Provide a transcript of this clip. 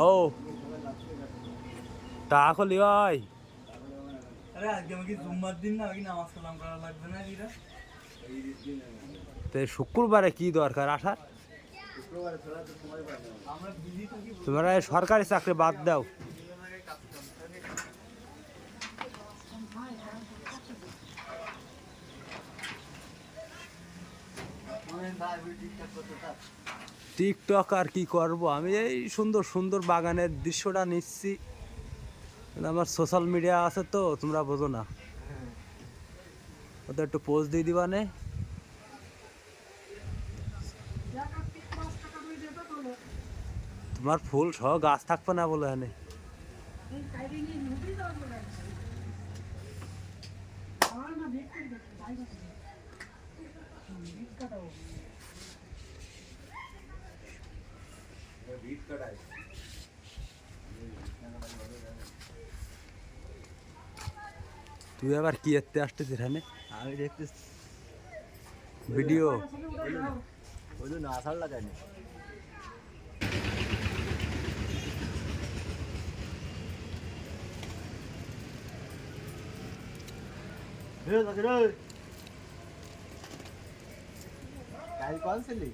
ও টাকা লি ভাই। আরে আজকে আমাকে জুম্মার দিন না, আমাকে নামাজ কালাম করা লাগবে না এরা। তো শুক্রবারে কি দরকার আসার? আমরা বিজি থাকি, তোমরা এই সরকারি চাকরি বাদ দাও। কাজ কাম থাকে। টিকটক আর কি করব, আমি এই সুন্দর সুন্দর বাগানের দৃশ্যটা নিচ্ছি। আমার সোশ্যাল মিডিয়া আছে তো, তোমরা বোঝো না, ওদের একটু পোস্ট দিয়ে দিবানে। তোমার ফুল সহ গাছ থাকবে না বলে এখানে। তুই আবার কি এতে আসতেছিস এখানে? আমি দেখতেছি ভিডিও ওই জন্য আসার লাগাইনি। কাল কল ছিলি?